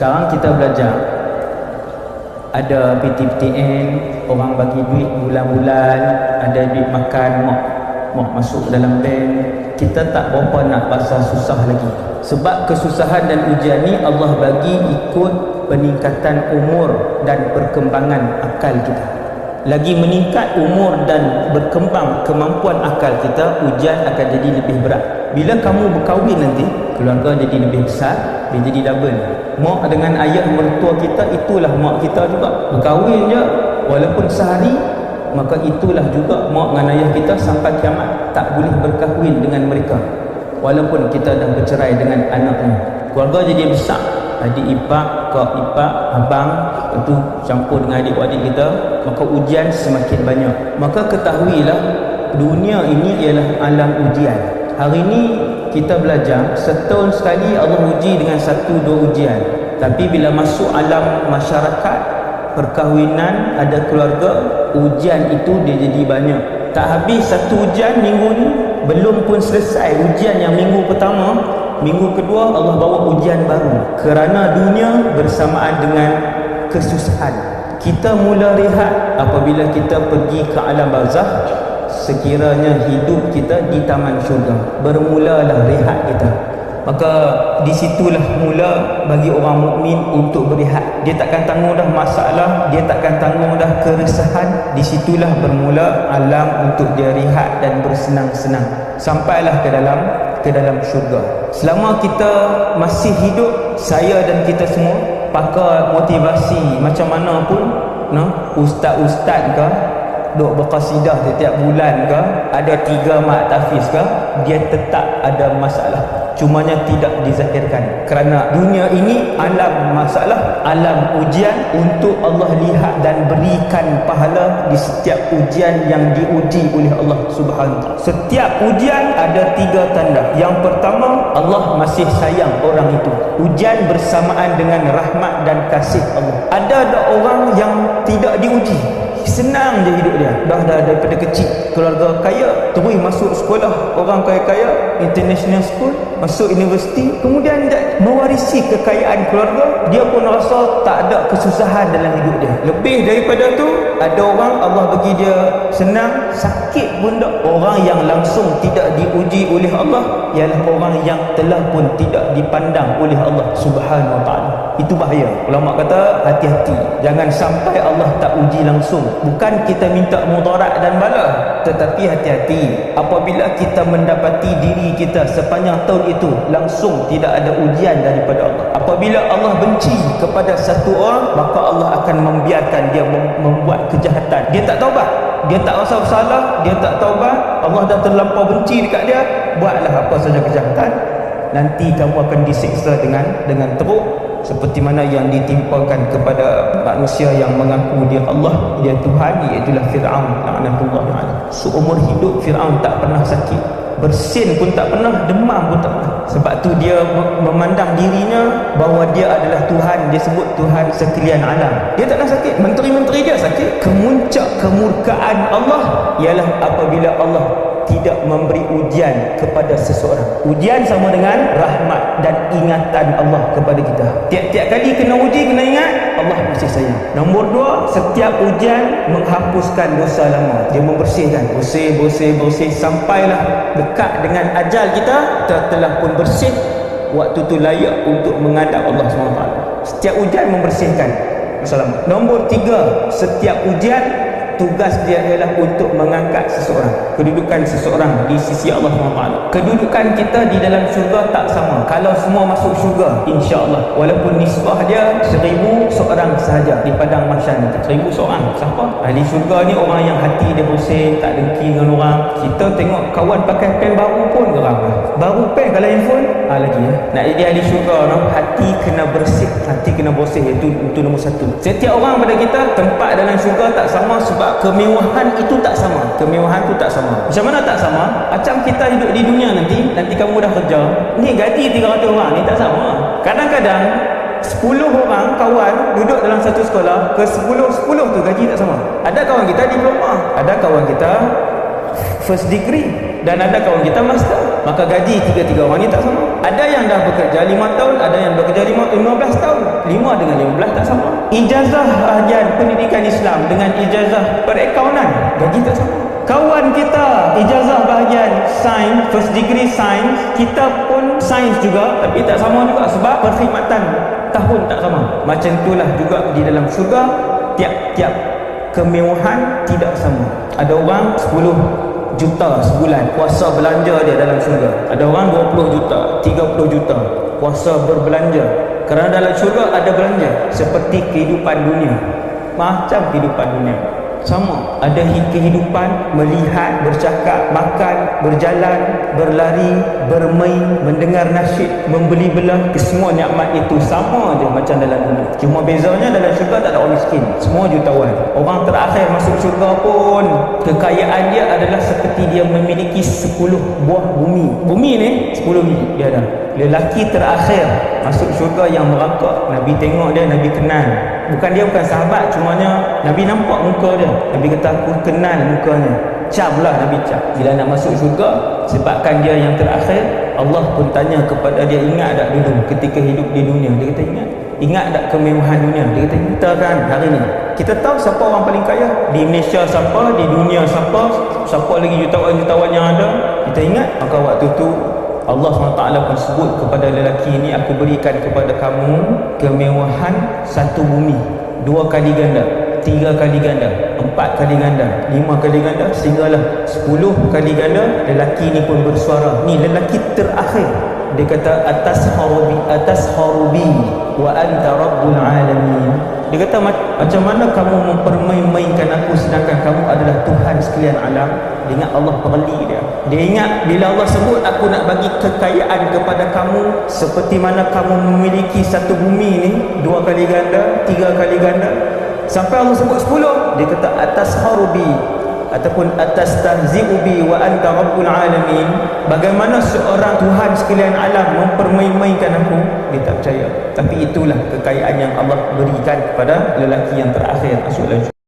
Sekarang kita belajar, ada PTPTN, orang bagi duit bulan-bulan, ada duit makan, mak masuk dalam bank. Kita tak berapa nak pasal susah lagi, sebab kesusahan dan ujian ni Allah bagi ikut peningkatan umur dan perkembangan akal kita. Lagi meningkat umur dan berkembang kemampuan akal kita, ujian akan jadi lebih berat. Bila kamu berkahwin nanti, keluarga jadi lebih besar, dia jadi double. Mak dengan ayah mertua kita, itulah mak kita juga. Berkahwin je, walaupun sehari, maka itulah juga mak dengan ayah kita sampai kiamat. Tak boleh berkahwin dengan mereka, walaupun kita dah bercerai dengan anaknya. Keluarga jadi besar, adik ipar, kak ipar, abang, itu campur dengan adik-adik kita, maka ujian semakin banyak. Maka ketahuilah, dunia ini ialah alam ujian. Hari ini kita belajar, setahun sekali Allah uji dengan 1-2 ujian. Tapi bila masuk alam masyarakat, perkahwinan, ada keluarga, ujian itu dia jadi banyak. Tak habis satu ujian minggu ni, belum pun selesai ujian yang minggu pertama, minggu kedua Allah bawa ujian baru. Kerana dunia bersamaan dengan kesusahan. Kita mula rehat apabila kita pergi ke alam barzakh. Sekiranya hidup kita di taman syurga, bermulalah rehat kita. Maka disitulah mula bagi orang mukmin untuk berehat. Dia takkan tanggung dah masalah, dia takkan tanggung dah keresahan. Disitulah bermula alam untuk dia rehat dan bersenang-senang, sampailah ke dalam syurga. Selama kita masih hidup, saya dan kita semua pakai motivasi macam mana pun, ustaz-ustaz ke duk berqasidah setiap bulan ke, ada 3 mat tahfiz ke, dia tetap ada masalah, cumanya tidak dizahirkan. Kerana dunia ini alam masalah, alam ujian, untuk Allah lihat dan berikan pahala di setiap ujian yang diuji oleh Allah Subhanahu wa taala. Setiap ujian ada 3 tanda. Yang pertama, Allah masih sayang orang itu. Ujian bersamaan dengan rahmat dan kasih Allah. Ada orang yang tidak diuji, senang je hidup dia, dah daripada kecil keluarga kaya, terus masuk sekolah orang kaya-kaya, international school, masuk universiti, kemudian dia mewarisi kekayaan keluarga, dia pun rasa tak ada kesusahan dalam hidup dia. Lebih daripada tu, ada orang Allah bagi dia senang, sakit pun tak. Orang yang langsung tidak diuji oleh Allah ialah orang yang telah pun tidak dipandang oleh Allah Subhanahu wa taala. Itu bahaya. Ulama kata hati-hati, jangan sampai Allah tak uji langsung. Bukan kita minta mudarat dan bala, tetapi hati-hati apabila kita mendapati diri kita sepanjang tahun itu langsung tidak ada ujian daripada Allah. Apabila Allah benci kepada satu orang, maka Allah akan membiarkan dia membuat kejahatan. Dia tak taubat, dia tak rasa bersalah, dia tak taubat, Allah dah terlampau benci dekat dia, buatlah apa saja kejahatan, nanti kamu akan disiksa dengan teruk, seperti mana yang ditimpakan kepada manusia yang mengaku dia Allah, dia Tuhan, iaitu Fir'aun laknatullah alaihi. Seumur hidup Fir'aun tak pernah sakit, bersin pun tak pernah, demam pun tak pernah. Sebab tu dia memandang dirinya bahawa dia adalah Tuhan, dia sebut Tuhan sekalian alam. Dia tak pernah sakit, menteri-menteri dia sakit. Kemuncak kemurkaan Allah ialah apabila Allah tidak memberi ujian kepada seseorang. Ujian sama dengan rahmat dan ingatan Allah kepada kita. Tiap-tiap kali kena uji, kena ingat Allah masih sayang. Nombor 2, setiap ujian menghapuskan dosa lama. Dia membersihkan, bersih sampailah dekat dengan ajal kita telah pun bersih. Waktu tu layak untuk menghadap Allah SWT. Setiap ujian membersihkan dosa lama. Nombor 3, setiap ujian tugas dia ialah untuk mengangkat seseorang, kedudukan seseorang di sisi Allah SWT. Kedudukan kita di dalam syurga tak sama. Kalau semua masuk syurga, insya-Allah, walaupun nisbah dia 1000 seorang sahaja di padang mahsyar nanti. 1000 seorang. Siapa? Ahli syurga ni orang yang hati dia bersih, tak dengki dengan orang. Kita tengok kawan pakai pen baru pun geram. Baru pen kalau handphone, lagi ya. Nak jadi ahli syurga, hati kena bersih, itu nombor 1. Setiap orang pada kita tempat dalam syurga tak sama, sebab kemewahan itu tak sama. Macam mana tak sama? Macam kita hidup di dunia nanti kamu dah kerja, ni gaji 300 orang ni tak sama. Kadang-kadang 10 orang kawan duduk dalam satu sekolah, ke 10 tu gaji tak sama. Ada kawan kita diploma, ada kawan kita first degree, dan ada kawan kita master. maka gaji tiga-tiga orang ni tak sama. Ada yang dah bekerja 5 tahun, ada yang bekerja 15 tahun. 5 dengan 15 tak sama. Ijazah bahagian pendidikan Islam dengan ijazah perakaunan, gaji tak sama. Kawan kita ijazah bahagian sains, first degree sains, kita pun sains juga, tapi tak sama juga sebab perkhidmatan tahun tak sama. Macam itulah juga di dalam syurga, tiap-tiap kemewahan tidak sama. Ada orang 10 juta sebulan puasa belanja dia dalam syurga. Ada orang 20 juta, 30 juta puasa berbelanja. Kerana dalam syurga ada belanja seperti kehidupan dunia. Macam kehidupan dunia sama, ada kehidupan melihat, bercakap, makan, berjalan, berlari, bermain, mendengar nasyid, membeli belah, semua nikmat itu sama je macam dalam dunia. Cuma bezanya dalam syurga tak ada orang miskin, semua jutawan. Orang terakhir masuk syurga pun kekayaan dia adalah seperti dia memiliki 10 buah bumi. Bumi ni 10 biji dia ada. Lelaki terakhir masuk syurga yang merangkak, Nabi tengok dia, Nabi kenal. Bukan sahabat, cumanya Nabi nampak muka dia. Nabi kata aku kenal mukanya. Cap lah Nabi cap. Bila nak masuk syurga, sebabkan dia yang terakhir, Allah pun tanya kepada dia, ingat tak dulu ketika hidup di dunia? Dia kata ingat. Ingat tak kemewahan dunia? Dia kata kita kan hari ni. Kita tahu siapa orang paling kaya di Malaysia, siapa di dunia, siapa lagi jutawan-jutawan yang ada. Kita ingat. Maka waktu tu Allah SWT pun sebut kepada lelaki ini, aku berikan kepada kamu kemewahan 1 bumi, 2 kali ganda, 3 kali ganda, 4 kali ganda, 5 kali ganda, sehinggalah 10 kali ganda. Lelaki ini pun bersuara, ni lelaki terakhir, dia kata atas harubi wa anta rabbul alamin. Dia kata macam mana kamu mempermain-mainkan aku sedangkan kamu adalah Tuhan sekalian alam. Dia ingat Allah perli dia. Dia ingat bila Allah sebut aku nak bagi kekayaan kepada kamu seperti mana kamu memiliki 1 bumi ni, 2 kali ganda, 3 kali ganda, sampai Allah sebut 10. Dia kata atas harubi ataupun atas tahzi'ubi wa anta rabbul alamin. Bagaimana seorang Tuhan sekalian alam mempermain-mainkan aku? Dia tak percaya. Tapi itulah kekayaan yang Allah berikan kepada lelaki yang terakhir masuk dalam syurga.